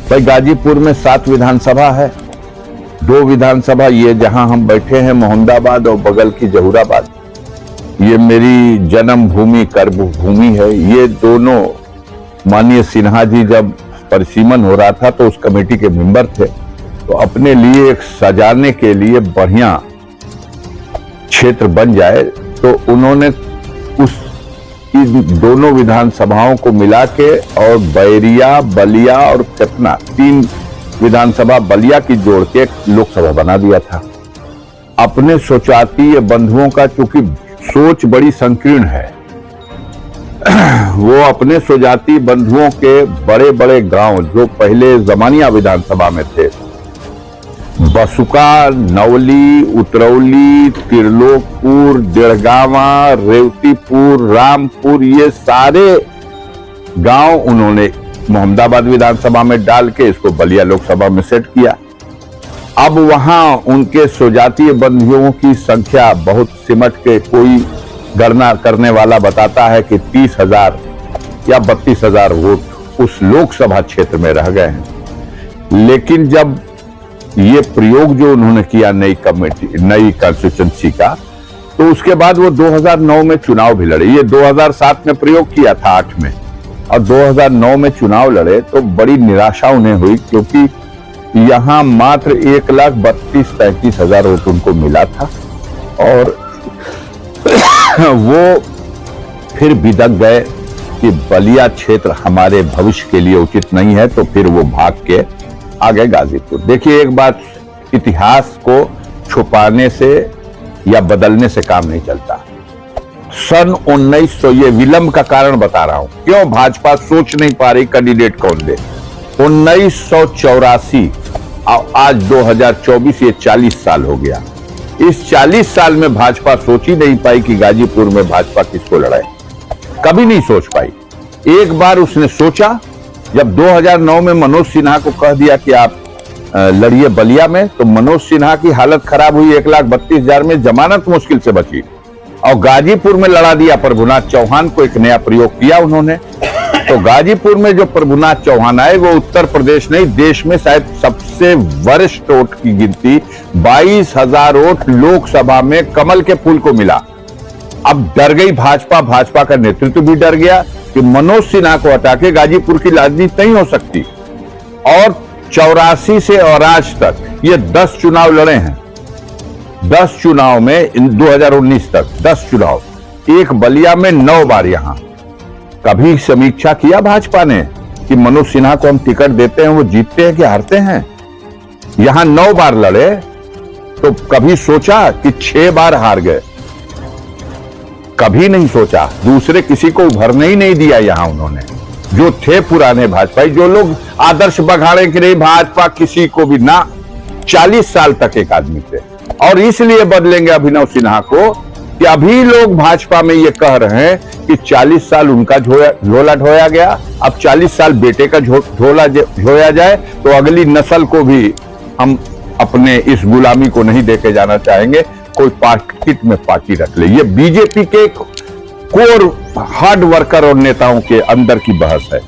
भाई गाजीपुर में 7 विधानसभा है। 2 विधानसभा ये जहां हम बैठे हैं मोहम्मदाबाद और बगल की जहूराबाद, ये मेरी जन्म भूमि कर्म भूमि है। ये दोनों माननीय सिन्हा जी जब परिसीमन हो रहा था तो उस कमेटी के मेंबर थे, तो अपने लिए एक सजाने के लिए बढ़िया क्षेत्र बन जाए तो उन्होंने उस दोनों विधानसभाओं को मिला के और बैरिया, बलिया और चतना 3 विधानसभा बलिया की जोड़ के लोकसभा बना दिया था। अपने सोचातीय बंधुओं का चूंकि सोच बड़ी संकीर्ण है, वो अपने स्वजातीय बंधुओं के बड़े बड़े गांव जो पहले जमानिया विधानसभा में थे, बसुका, नवली, उतरौली, त्रिलोकपुर, डेढ़गावा, रेवतीपुर, रामपुर, ये सारे गांव उन्होंने मोहम्मदाबाद विधानसभा में डाल के इसको बलिया लोकसभा में सेट किया। अब वहां उनके स्वजातीय बंधुओं की संख्या बहुत सिमट के, कोई गणना करने वाला बताता है कि 30,000 या 32,000 वोट उस लोकसभा क्षेत्र में रह गए हैं। लेकिन जब ये प्रयोग जो उन्होंने किया नई कॉन्स्टिट्यूंसी का, तो उसके बाद वो 2009 में चुनाव भी लड़े। ये 2007 में प्रयोग किया था 8 में, और 2009 में चुनाव लड़े तो बड़ी निराशा उन्हें हुई, क्योंकि यहां मात्र 1,32,35,000 वोट उनको मिला था और वो फिर बिदक गए कि बलिया क्षेत्र हमारे भविष्य के लिए उचित नहीं है, तो फिर वो भाग के आ गए गाजीपुर। देखिए, एक बात, इतिहास को छुपाने से या बदलने से काम नहीं चलता। सन 1900, ये विलंब का कारण बता रहा हूं, क्यों भाजपा सोच नहीं पा रही कैंडिडेट कौन दे। 1984 आज 2024, ये 40 साल हो गया। इस 40 साल में भाजपा सोच ही नहीं पाई कि गाजीपुर में भाजपा किसको लड़ाए, कभी नहीं सोच पाई। एक बार उसने सोचा जब 2009 में मनोज सिन्हा को कह दिया कि आप लड़िए बलिया में, तो मनोज सिन्हा की हालत खराब हुई, 1,32,000 में जमानत मुश्किल से बची, और गाजीपुर में लड़ा दिया प्रभुनाथ चौहान को। एक नया प्रयोग किया उन्होंने, तो गाजीपुर में जो प्रभुनाथ चौहान आए वो उत्तर प्रदेश नहीं, देश में शायद सबसे वरिष्ठ वोट की गिनती 22,000 वोट लोकसभा में कमल के फूल को मिला। अब डर गई भाजपा, भाजपा का नेतृत्व भी डर गया कि मनोज सिन्हा को हटा के गाजीपुर की राजनीति नहीं हो सकती। और 84 से और आज तक ये 10 चुनाव लड़े हैं। 10 चुनाव में 2019 तक 10 चुनाव, एक बलिया में 9 बार। यहां कभी समीक्षा किया भाजपा ने कि मनोज सिन्हा को हम टिकट देते हैं, वो जीतते हैं कि हारते हैं? यहां 9 बार लड़े, तो कभी सोचा कि 6 बार हार गए? कभी नहीं सोचा। दूसरे किसी को उभरने ही नहीं दिया यहां उन्होंने। जो थे पुराने भाजपाई, जो लोग आदर्श बघाड़े के नहीं, भाजपा किसी को भी ना, 40 साल तक एक आदमी थे। और इसलिए बदलेंगे अभिनव सिन्हा को कि अभी लोग भाजपा में ये कह रहे हैं कि 40 साल उनका झोला ढोया गया, अब 40 साल बेटे का झोला ढोया जाए, तो अगली नस्ल को भी हम अपने इस गुलामी को नहीं देके जाना चाहेंगे, कोई पार्टी में पार्टी रख ले। ये बीजेपी के कोर हार्ड वर्कर और नेताओं के अंदर की बहस है।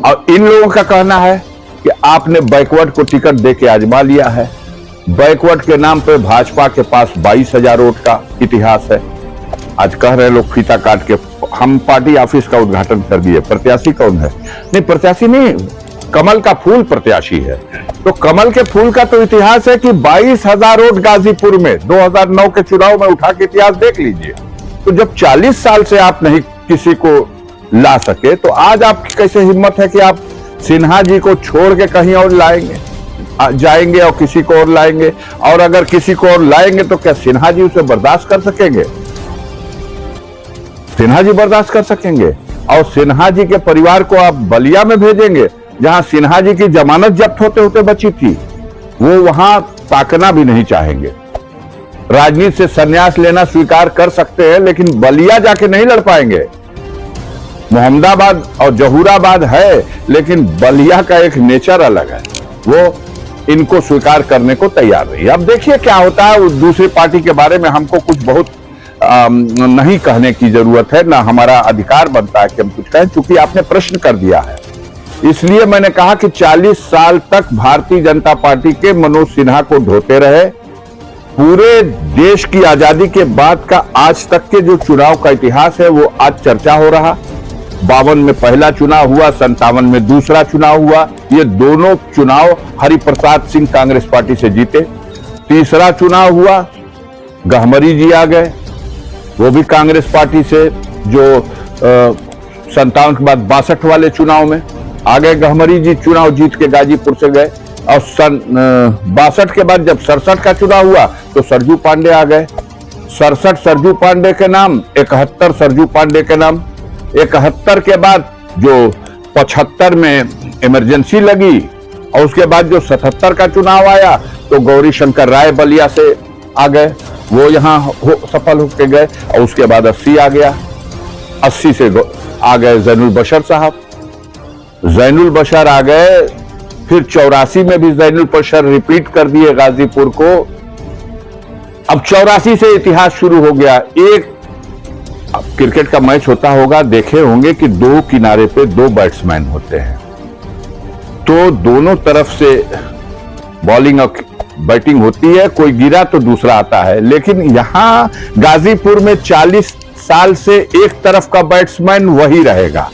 और इन लोगों का कहना है कि आपने बैकवर्ड को टिकट देके आजमा लिया है। बैकवर्ड के नाम पे भाजपा के पास 22,000 वोट का इतिहास है। आज कह रहे लोग फीता काट के हम पार्टी ऑफिस का उद्घाटन कर दिए, प्रत्याशी कौन है? नहीं, प्रत्याशी नहीं, कमल का फूल प्रत्याशी है। तो कमल के फूल का तो इतिहास है कि 22,000 वोट गाजीपुर में 2009 के चुनाव में उठा के इतिहास देख लीजिए। तो जब 40 साल से आप नहीं किसी को ला सके, तो आज आपकी कैसे हिम्मत है कि आप सिन्हा जी को छोड़ के कहीं और जाएंगे और किसी को और लाएंगे? और अगर किसी को और लाएंगे तो क्या सिन्हा जी उसे बर्दाश्त कर सकेंगे? सिन्हा जी बर्दाश्त कर सकेंगे? और सिन्हा जी के परिवार को आप बलिया में भेजेंगे, जहां सिन्हा जी की जमानत जब्त होते होते बची थी? वो वहां ताकना भी नहीं चाहेंगे। राजनीति से संन्यास लेना स्वीकार कर सकते हैं, लेकिन बलिया जाके नहीं लड़ पाएंगे। मोहम्मदाबाद और जहूराबाद है, लेकिन बलिया का एक नेचर अलग है, वो इनको स्वीकार करने को तैयार नहीं। अब देखिए क्या होता है। उस दूसरी पार्टी के बारे में हमको कुछ बहुत नहीं कहने की जरूरत है, ना हमारा अधिकार बनता है कि हम कुछ कहें, चूंकि आपने प्रश्न कर दिया है। इसलिए मैंने कहा कि 40 साल तक भारतीय जनता पार्टी के मनोज सिन्हा को ढोते रहे। पूरे देश की आजादी के बाद का आज तक के जो चुनाव का इतिहास है वो आज चर्चा हो रहा। 52 में पहला चुनाव हुआ, 57 में दूसरा चुनाव हुआ। ये दोनों चुनाव हरिप्रसाद सिंह कांग्रेस पार्टी से जीते। तीसरा चुनाव हुआ, गहमरी जी आ गए, वो भी कांग्रेस पार्टी से, जो 57 के बाद 62 वाले चुनाव में आ गए। गहमरी जी चुनाव जीत के गाजीपुर से गए। और सन 62 के बाद जब 67 का चुनाव हुआ तो सरजू पांडे आ गए। 67 सरजू पांडे के नाम, 71 सरजू पांडे के नाम। 71 के बाद जो 75 में इमरजेंसी लगी और उसके बाद जो 77 का चुनाव आया तो गौरी शंकर राय बलिया से आ गए, वो यहाँ सफल होके गए। और उसके बाद 80 आ गया, 80 से आ गए जैनुल बशर साहब, जैनुल बशर आ गए। फिर 84 में भी जैनुल बशर रिपीट कर दिए गाजीपुर को। अब 84 से इतिहास शुरू हो गया। एक क्रिकेट का मैच होता होगा, देखे होंगे कि दो किनारे पे दो बैट्समैन होते हैं, तो दोनों तरफ से बॉलिंग और बैटिंग होती है, कोई गिरा तो दूसरा आता है। लेकिन यहां गाजीपुर में 40 साल से एक तरफ का बैट्समैन वही रहेगा,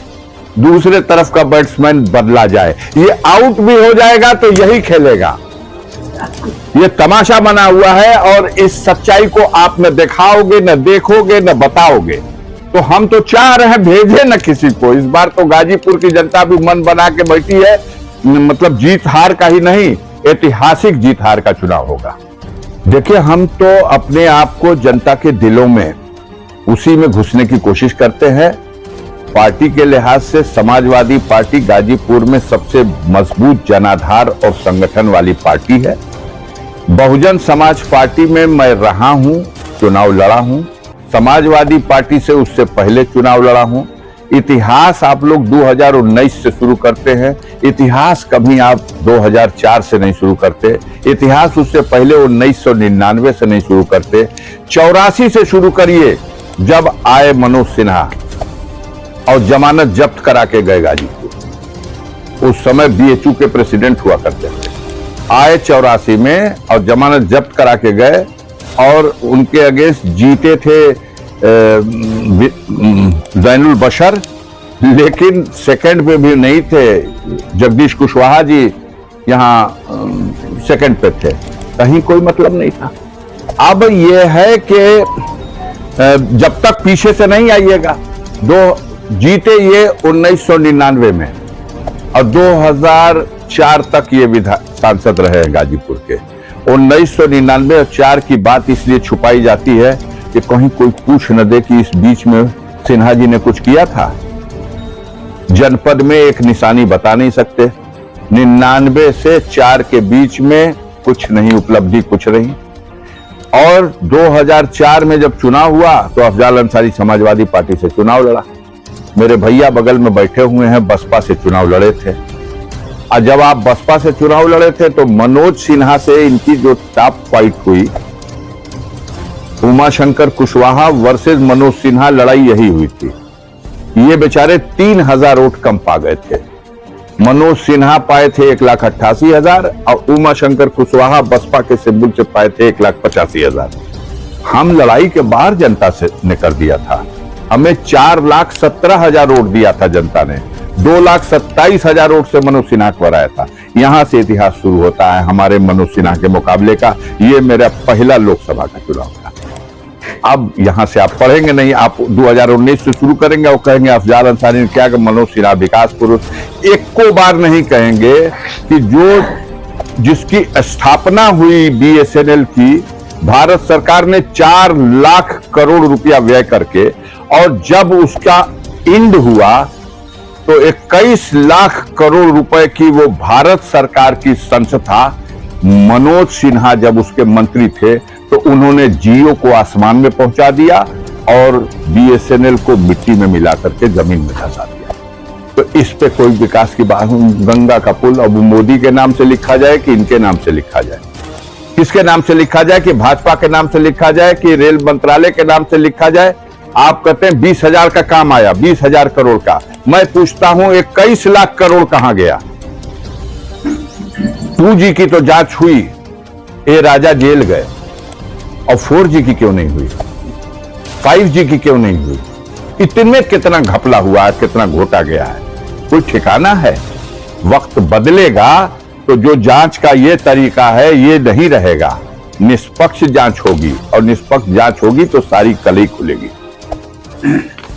दूसरे तरफ का बैट्समैन बदला जाए, ये आउट भी हो जाएगा तो यही खेलेगा। ये तमाशा बना हुआ है और इस सच्चाई को आप न दिखाओगे, न देखोगे, न बताओगे। तो हम तो चाह रहे हैं भेजे न किसी को। इस बार तो गाजीपुर की जनता भी मन बना के बैठी है, मतलब जीत हार का ही नहीं, ऐतिहासिक जीत हार का चुनाव होगा। देखिए, हम तो अपने आप को जनता के दिलों में उसी में घुसने की कोशिश करते हैं। पार्टी के लिहाज से समाजवादी पार्टी गाजीपुर में सबसे मजबूत जनाधार और संगठन वाली पार्टी है। बहुजन समाज पार्टी में मैं रहा हूं, चुनाव लड़ा हूं। समाजवादी पार्टी से उससे पहले चुनाव लड़ा हूं। इतिहास आप लोग 2019 से शुरू करते हैं, इतिहास कभी आप 2004 से नहीं शुरू करते, इतिहास उससे पहले 1999 से नहीं शुरू करते। 84 से शुरू करिए, जब आए मनोज सिन्हा और जमानत जब्त करा के गए गाजीपुर। उस समय बीएचयू के प्रेसिडेंट हुआ करते थे। आए 84 में और जमानत जब्त करा के गए और उनके अगेंस्ट जीते थे जैनुल बशर, लेकिन सेकंड पे भी नहीं थे। जगदीश कुशवाहा जी यहाँ सेकंड पे थे, कहीं कोई मतलब नहीं था। अब यह है कि जब तक पीछे से नहीं आइएगा, जीते ये 1999 में और 2004 तक ये सांसद रहे गाजीपुर के। 1999 और 4 की बात इसलिए छुपाई जाती है कि कहीं कोई पूछ न दे कि इस बीच में सिन्हा जी ने कुछ किया था। जनपद में एक निशानी बता नहीं सकते। 99 से 4 के बीच में कुछ नहीं, उपलब्धि कुछ नहीं। और 2004 में जब चुनाव हुआ तो अफजाल अंसारी समाजवादी पार्टी से चुनाव लड़ा। मेरे भैया बगल में बैठे हुए हैं, बसपा से चुनाव लड़े थे। और जब आप बसपा से चुनाव लड़े थे तो मनोज सिन्हा से इनकी जो टॉप फाइट हुई, उमाशंकर कुशवाहा वर्सेस मनोज सिन्हा, लड़ाई यही हुई थी। ये बेचारे 3000 वोट कम पा गए थे। मनोज सिन्हा पाए थे 1,88,000 और उमाशंकर कुशवाहा बसपा के सिंबल से पाए थे 1,85,000। हम लड़ाई के बाहर जनता से ने कर दिया था। हमें 4,17,000 वोट दिया था जनता ने। 2,27,000 वोट से मनोज सिन्हा को हराया था। यहां से इतिहास शुरू होता है हमारे मनोज सिन्हा के मुकाबले का। ये मेरा पहला लोकसभा का चुनाव था। अब यहां से आप पढ़ेंगे नहीं, आप 2019 से शुरू करेंगे और कहेंगे अफजाल अंसारी ने क्या, मनोज सिन्हा विकास पुरुष। एक को बार नहीं कहेंगे कि जिसकी स्थापना हुई बीएसएनएल की, भारत सरकार ने 4 लाख करोड़ रुपया व्यय करके, और जब उसका इंड हुआ तो 21 लाख करोड़ रुपए की वो भारत सरकार की संस्था, मनोज सिन्हा जब उसके मंत्री थे तो उन्होंने जियो को आसमान में पहुंचा दिया और बीएसएनएल को मिट्टी में मिला करके जमीन में धंसा दिया। तो इस पे कोई विकास की बात, गंगा का पुल अब मोदी के नाम से लिखा जाए कि इनके नाम से लिखा जाए, किसके नाम से लिखा जाए, कि भाजपा के नाम से लिखा जाए कि रेल मंत्रालय के नाम से लिखा जाए। आप कहते हैं 20,000 का काम आया, 20,000 करोड़ का, मैं पूछता हूं 21 लाख करोड़ कहां गया? 2G की तो जांच हुई, ए राजा जेल गए, और 4G की क्यों नहीं हुई? 5G की क्यों नहीं हुई? इतने कितना घपला हुआ है, कितना घोटा गया है, कोई ठिकाना है? वक्त बदलेगा तो जो जांच का ये तरीका है ये नहीं रहेगा। निष्पक्ष जांच होगी, और निष्पक्ष जांच होगी तो सारी कलई खुलेगी।